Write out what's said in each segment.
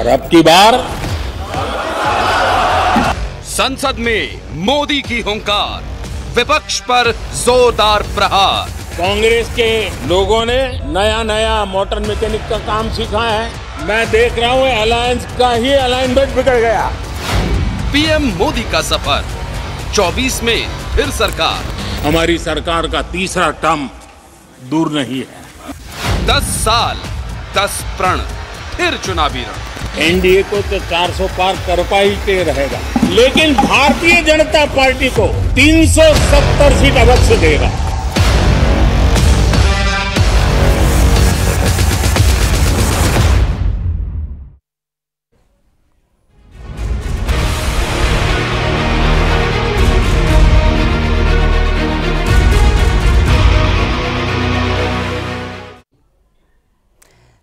और अब की बार संसद में मोदी की हुंकार, विपक्ष पर जोरदार प्रहार। कांग्रेस के लोगों ने नया नया मोटर मैकेनिक का काम सीखा है। मैं देख रहा हूँ अलायंस का ही अलाइनमेंट बिगड़ गया। पीएम मोदी का सफर, 24 में फिर सरकार। हमारी सरकार का तीसरा टर्म दूर नहीं है। 10 साल 10 प्रण, फिर चुनावी रण। एनडीए को तो 400 पार कर पाई रहेगा, लेकिन भारतीय जनता पार्टी को 370 सीट अवश्य देगा।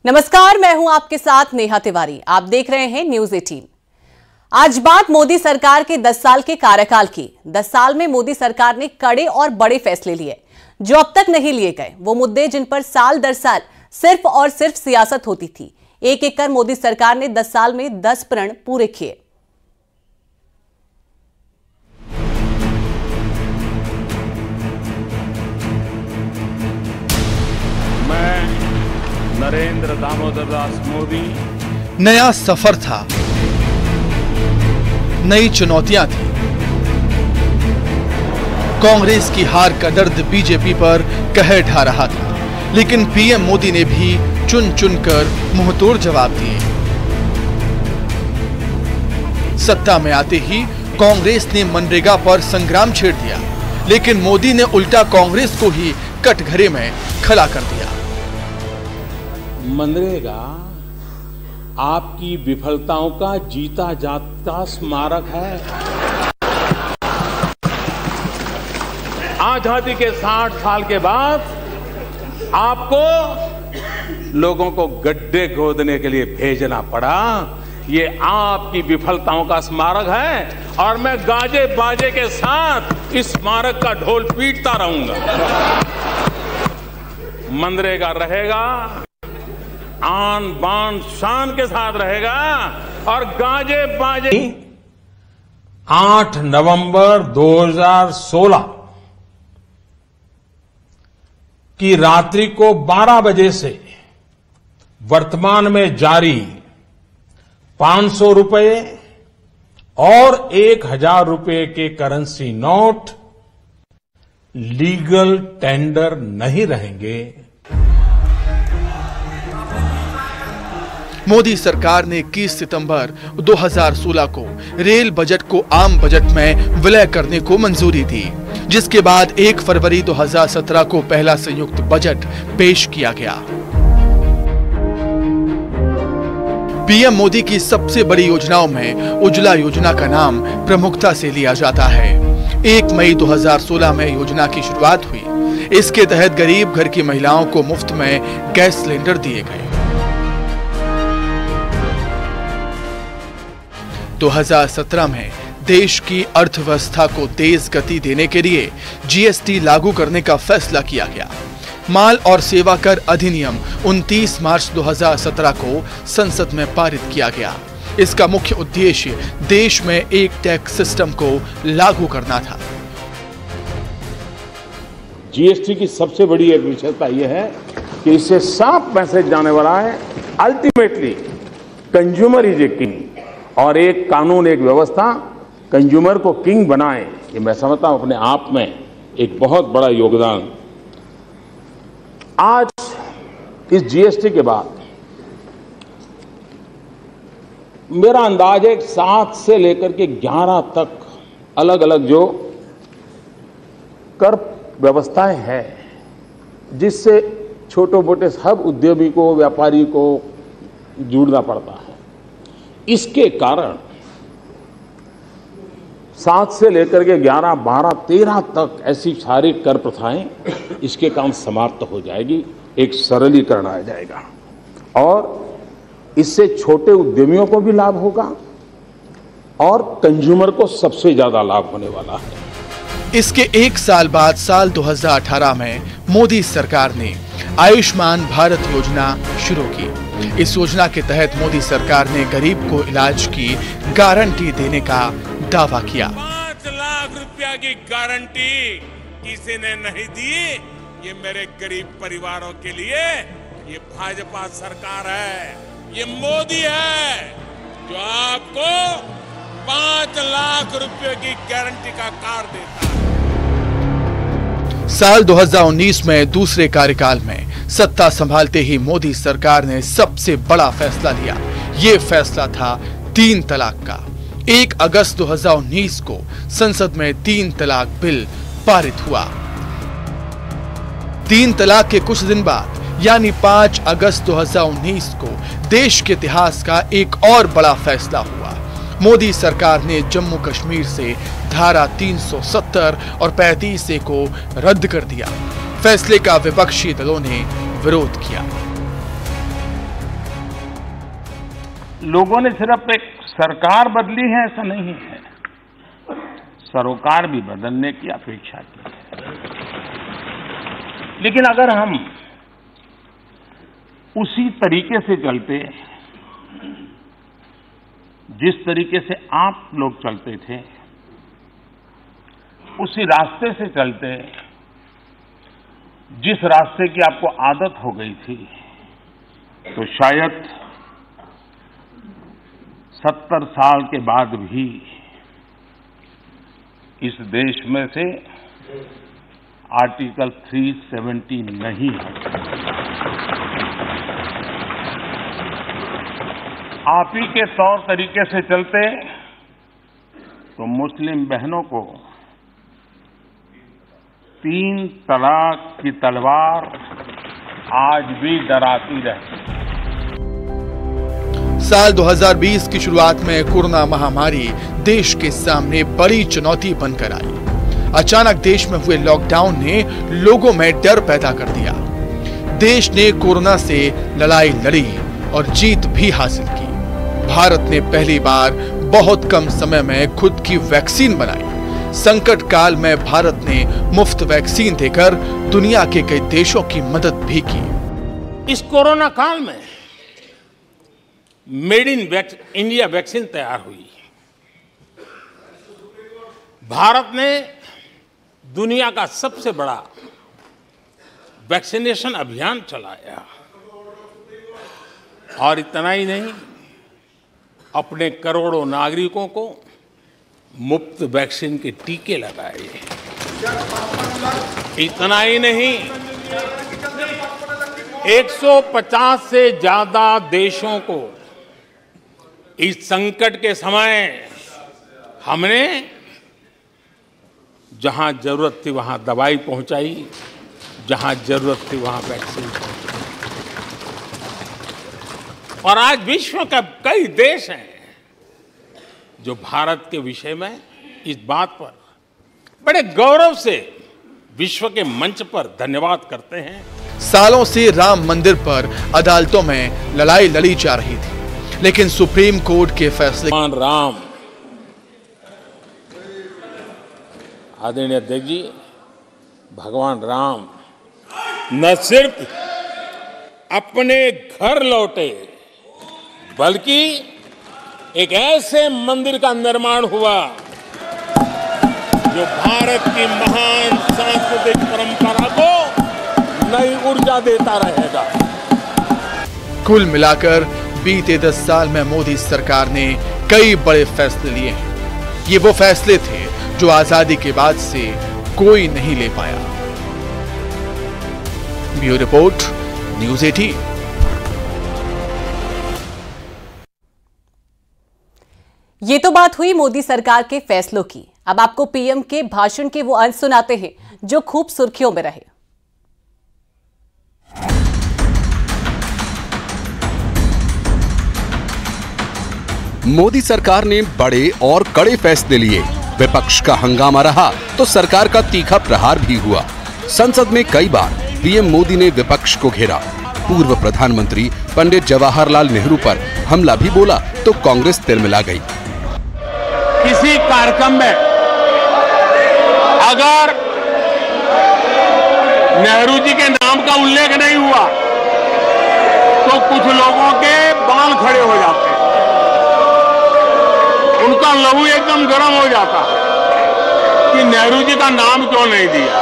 नमस्कार, मैं हूं आपके साथ नेहा तिवारी। आप देख रहे हैं न्यूज 18। आज बात मोदी सरकार के 10 साल के कार्यकाल की। 10 साल में मोदी सरकार ने कड़े और बड़े फैसले लिए जो अब तक नहीं लिए गए। वो मुद्दे जिन पर साल दर साल सिर्फ और सिर्फ सियासत होती थी, एक एक कर मोदी सरकार ने 10 साल में 10 प्रण पूरे किए। नरेंद्र दामोदर दास मोदी। नया सफर था, नई चुनौतियां थी। कांग्रेस की हार का दर्द बीजेपी पर कहर ढा रहा था, लेकिन पीएम मोदी ने भी चुन चुनकर मुंहतोड़ जवाब दिए। सत्ता में आते ही कांग्रेस ने मनरेगा पर संग्राम छेड़ दिया, लेकिन मोदी ने उल्टा कांग्रेस को ही कटघरे में खड़ा कर दिया। मनरेगा आपकी विफलताओं का जीता जागता स्मारक है। आजादी के 60 साल के बाद आपको लोगों को गड्ढे खोदने के लिए भेजना पड़ा। ये आपकी विफलताओं का स्मारक है और मैं गाजे बाजे के साथ इस स्मारक का ढोल पीटता रहूंगा। मनरेगा रहेगा, आन बान शान के साथ रहेगा और गाजे बाजे। 8 नवंबर 2016 की रात्रि को 12 बजे से वर्तमान में जारी 500 रुपए और 1000 रुपए के करेंसी नोट लीगल टेंडर नहीं रहेंगे। मोदी सरकार ने 21 सितंबर 2016 को रेल बजट को आम बजट में विलय करने को मंजूरी दी, जिसके बाद 1 फरवरी 2017 को पहला संयुक्त बजट पेश किया गया। पीएम मोदी की सबसे बड़ी योजनाओं में उज्ज्वला योजना का नाम प्रमुखता से लिया जाता है। 1 मई 2016 में योजना की शुरुआत हुई। इसके तहत गरीब घर की महिलाओं को मुफ्त में गैस सिलेंडर दिए गए। 2017 में देश की अर्थव्यवस्था को तेज गति देने के लिए जीएसटी लागू करने का फैसला किया गया। माल और सेवा कर अधिनियम 29 मार्च 2017 को संसद में पारित किया गया। इसका मुख्य उद्देश्य देश में एक टैक्स सिस्टम को लागू करना था। जीएसटी की सबसे बड़ी एक विशेषता यह है कि इससे साफ मैसेज जाने वाला है, ultimately consumer is a king. और एक कानून, एक व्यवस्था कंज्यूमर को किंग बनाए, ये मैं समझता हूं अपने आप में एक बहुत बड़ा योगदान। आज इस जीएसटी के बाद मेरा अंदाज है 7 से लेकर के 11 तक अलग अलग जो कर व्यवस्थाएं हैं, जिससे छोटे मोटे सब उद्यमी को, व्यापारी को जुड़ना पड़ता है। इसके कारण 7 से लेकर के 11, 12, 13 तक ऐसी सारी कर प्रथाएं, इसके काम समाप्त हो जाएगी। एक सरलीकरण आ जाएगा और इससे छोटे उद्यमियों को भी लाभ होगा और कंज्यूमर को सबसे ज्यादा लाभ होने वाला है। इसके 1 साल बाद साल 2018 में मोदी सरकार ने आयुष्मान भारत योजना शुरू की। इस योजना के तहत मोदी सरकार ने गरीब को इलाज की गारंटी देने का दावा किया। 5 लाख रुपया की गारंटी किसी ने नहीं दी। ये मेरे गरीब परिवारों के लिए ये भाजपा सरकार है, ये मोदी है जो आपको 5 लाख रुपए की गारंटी का कार्ड देता है। साल 2019 में दूसरे कार्यकाल में सत्ता संभालते ही मोदी सरकार ने सबसे बड़ा फैसला लिया। ये फैसला था 3 तलाक का। 1 अगस्त 2019 को संसद में 3 तलाक बिल पारित हुआ। 3 तलाक के कुछ दिन बाद यानी 5 अगस्त 2019 को देश के इतिहास का एक और बड़ा फैसला हुआ। मोदी सरकार ने जम्मू कश्मीर से धारा 370 और 35A को रद्द कर दिया। फैसले का विपक्षी दलों ने विरोध किया। लोगों ने सिर्फ एक सरकार बदली है ऐसा नहीं है, सरोकार भी बदलने की अपेक्षा की है। लेकिन अगर हम उसी तरीके से चलते जिस तरीके से आप लोग चलते थे, उसी रास्ते से चलते जिस रास्ते की आपको आदत हो गई थी, तो शायद 70 साल के बाद भी इस देश में से आर्टिकल 370 नहीं हटा। आप ही के तौर तरीके से चलते तो मुस्लिम बहनों को 3 तलाक की तलवार आज भी डराती रहती। साल 2020 की शुरुआत में कोरोना महामारी देश के सामने बड़ी चुनौती बनकर आई। अचानक देश में हुए लॉकडाउन ने लोगों में डर पैदा कर दिया। देश ने कोरोना से लड़ाई लड़ी और जीत भी हासिल की। भारत ने पहली बार बहुत कम समय में खुद की वैक्सीन बनाई। संकट काल में भारत ने मुफ्त वैक्सीन देकर दुनिया के कई देशों की मदद भी की। इस कोरोना काल में मेड इन इंडिया वैक्सीन तैयार हुई। भारत ने दुनिया का सबसे बड़ा वैक्सीनेशन अभियान चलाया और इतना ही नहीं, अपने करोड़ों नागरिकों को मुफ्त वैक्सीन के टीके लगाए। इतना ही नहीं, 150 से ज्यादा देशों को इस संकट के समय हमने जहां जरूरत थी वहां दवाई पहुंचाई, जहां जरूरत थी वहां वैक्सीन पहुंचाई। और आज विश्व के कई देश हैं जो भारत के विषय में इस बात पर बड़े गौरव से विश्व के मंच पर धन्यवाद करते हैं। सालों से राम मंदिर पर अदालतों में लड़ाई लड़ी जा रही थी, लेकिन सुप्रीम कोर्ट के फैसले राम आदरणीय अध्यक्ष जी, भगवान राम न सिर्फ अपने घर लौटे बल्कि एक ऐसे मंदिर का निर्माण हुआ जो भारत की महान सांस्कृतिक परंपरा को नई ऊर्जा देता रहेगा। कुल मिलाकर बीते 10 साल में मोदी सरकार ने कई बड़े फैसले लिए हैं। ये वो फैसले थे जो आजादी के बाद से कोई नहीं ले पाया। Bureau report, news 18। ये तो बात हुई मोदी सरकार के फैसलों की। अब आपको पीएम के भाषण के वो अंश सुनाते हैं जो खूब सुर्खियों में रहे। मोदी सरकार ने बड़े और कड़े फैसले लिए। विपक्ष का हंगामा रहा तो सरकार का तीखा प्रहार भी हुआ। संसद में कई बार पीएम मोदी ने विपक्ष को घेरा। पूर्व प्रधानमंत्री पंडित जवाहरलाल नेहरू पर हमला भी बोला तो कांग्रेस तिलमिला गई। किसी कार्यक्रम में अगर नेहरू जी के नाम का उल्लेख नहीं हुआ तो कुछ लोगों के बाल खड़े हो जाते हैं, उनका लहू एकदम गर्म हो जाता है कि नेहरू जी का नाम क्यों नहीं दिया।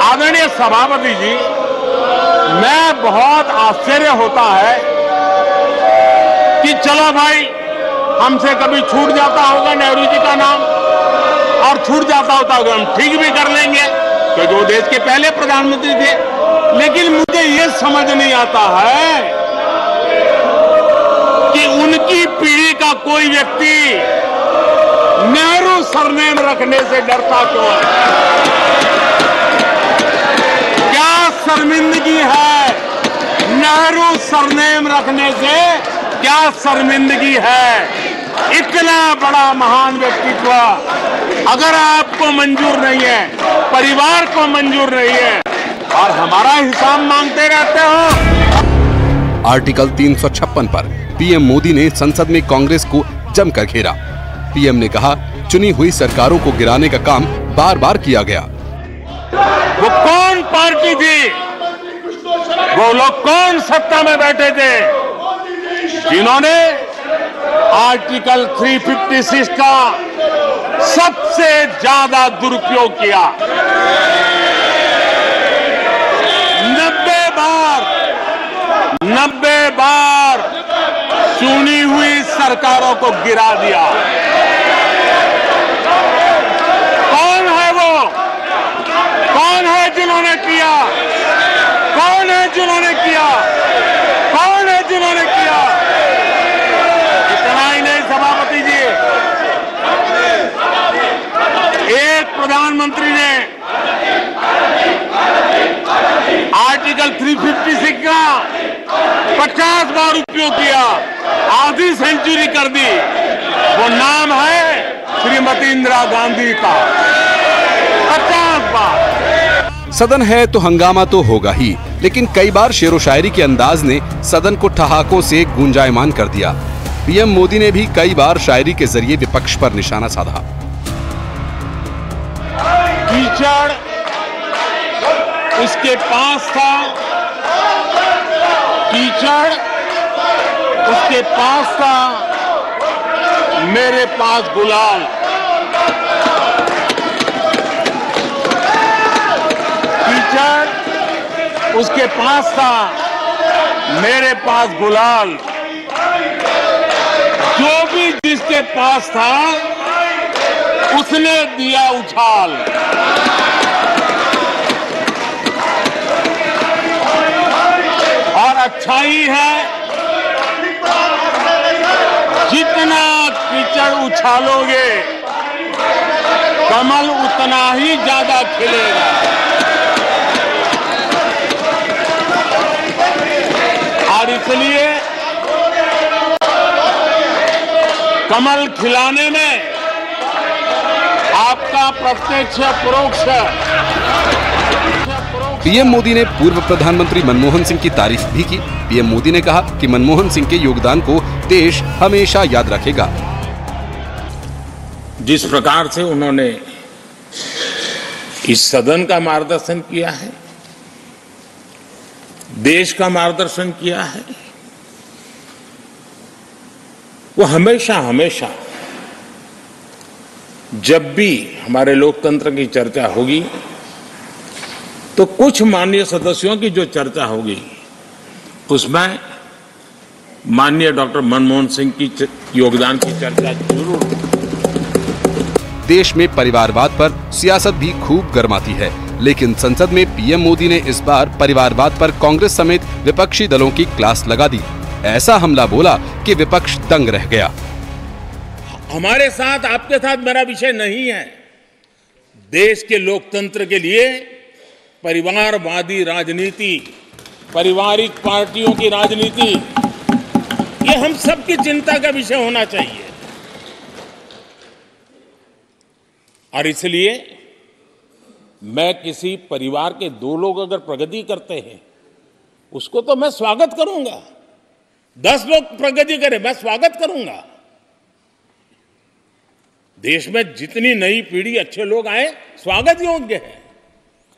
आदरणीय सभापति जी, मैं बहुत आश्चर्य होता है कि चलो भाई, हमसे कभी छूट जाता होगा नेहरू जी का नाम, और छूट जाता होता होगा हम ठीक भी कर लेंगे क्योंकि वो देश के पहले प्रधानमंत्री थे। लेकिन मुझे ये समझ नहीं आता है कि उनकी पीढ़ी का कोई व्यक्ति नेहरू सरनेम रखने से डरता क्यों है। क्या शर्मिंदगी है नेहरू सरनेम रखने से, क्या शर्मिंदगी है। इतना बड़ा महान व्यक्तित्व अगर आपको मंजूर नहीं है, परिवार को मंजूर नहीं है, और हमारा हिसाब मांगते रहते हो। आर्टिकल 356 पर पीएम मोदी ने संसद में कांग्रेस को जमकर घेरा। पीएम ने कहा, चुनी हुई सरकारों को गिराने का काम बार बार किया गया। वो कौन पार्टी थी, वो लोग कौन सत्ता में बैठे थे जिन्होंने आर्टिकल 356 का सबसे ज्यादा दुरुपयोग किया। 90 बार चुनी हुई सरकारों को गिरा दिया। कौन है वो, कौन है जिन्होंने किया, कौन है जिन्होंने किया, कौन है जिन्होंने किया। इतना ही नहीं सभापति जी, एक प्रधानमंत्री ने आर्टिकल 356 का 50 बार उपयोग किया, आधी सेंचुरी कर दी। वो नाम है श्रीमती इंदिरा गांधी का। 50 बार। सदन है तो हंगामा तो होगा ही, लेकिन कई बार शेरो शायरी के अंदाज ने सदन को ठहाकों से गुंजायमान कर दिया। पीएम मोदी ने भी कई बार शायरी के जरिए विपक्ष पर निशाना साधा। कीचड़ उसके पास था, कीचड़ उसके पास था, मेरे पास गुलाल। कीचड़ उसके पास था, मेरे पास गुलाल। जो भी जिसके पास था उसने दिया उछाल। और अच्छा ही है, जितना कीचड़ उछालोगे कमल उतना ही ज्यादा खिलेगा। और इसलिए कमल खिलाने में आपका प्रत्यक्ष परोक्ष। पीएम मोदी ने पूर्व प्रधानमंत्री मनमोहन सिंह की तारीफ भी की। पीएम मोदी ने कहा कि मनमोहन सिंह के योगदान को देश हमेशा याद रखेगा। जिस प्रकार से उन्होंने इस सदन का मार्गदर्शन किया है, देश का मार्गदर्शन किया है, वो हमेशा हमेशा जब भी हमारे लोकतंत्र की चर्चा होगी तो कुछ माननीय सदस्यों की जो चर्चा होगी उसमें माननीय डॉक्टर मनमोहन सिंह की योगदान की चर्चा जरूर होगी। देश में परिवारवाद पर सियासत भी खूब गर्माती है, लेकिन संसद में पीएम मोदी ने इस बार परिवारवाद पर कांग्रेस समेत विपक्षी दलों की क्लास लगा दी। ऐसा हमला बोला कि विपक्ष दंग रह गया। हमारे साथ, आपके साथ मेरा विषय नहीं है। देश के लोकतंत्र के लिए परिवारवादी राजनीति, पारिवारिक पार्टियों की राजनीति, ये हम सबकी चिंता का विषय होना चाहिए। और इसलिए मैं किसी परिवार के दो लोग अगर प्रगति करते हैं उसको तो मैं स्वागत करूंगा। 10 लोग प्रगति करें, मैं स्वागत करूंगा। देश में जितनी नई पीढ़ी अच्छे लोग आए, स्वागत योग्य है।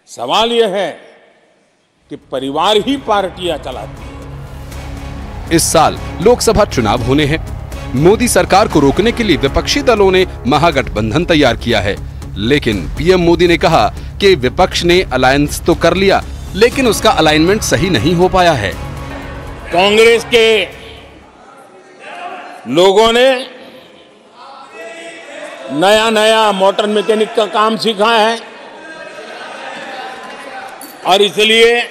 सवाल यह है कि परिवार ही पार्टियां चलाती है, इस साल लोकसभा चुनाव होने हैं। मोदी सरकार को रोकने के लिए विपक्षी दलों ने महागठबंधन तैयार किया है, लेकिन पीएम मोदी ने कहा कि विपक्ष ने अलायंस तो कर लिया, लेकिन उसका अलाइनमेंट सही नहीं हो पाया है। कांग्रेस के लोगों ने नया मोटर मैकेनिक का काम सीखा है और इसलिए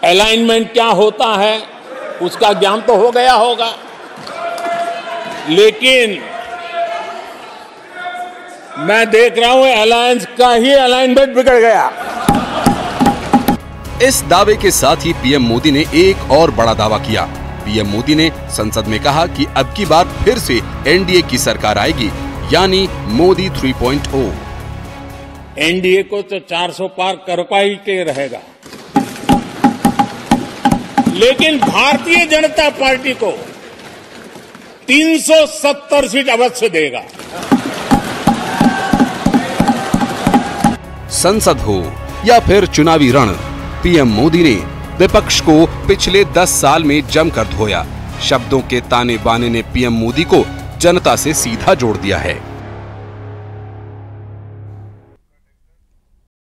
अलाइनमेंट क्या होता है उसका ज्ञान तो हो गया होगा, लेकिन मैं देख रहा हूं अलायंस का ही अलाइनमेंट बिगड़ गया। इस दावे के साथ ही पीएम मोदी ने एक और बड़ा दावा किया। पीएम मोदी ने संसद में कहा कि अब की बार फिर से एनडीए की सरकार आएगी, यानी मोदी 3.0। एनडीए को तो 400 पार कर पाई के रहेगा, लेकिन भारतीय जनता पार्टी को 370 सीट अवश्य देगा। संसद हो या फिर चुनावी रण, पीएम मोदी ने विपक्ष को पिछले 10 साल में जमकर धोया। शब्दों के ताने बाने ने पीएम मोदी को जनता से सीधा जोड़ दिया है।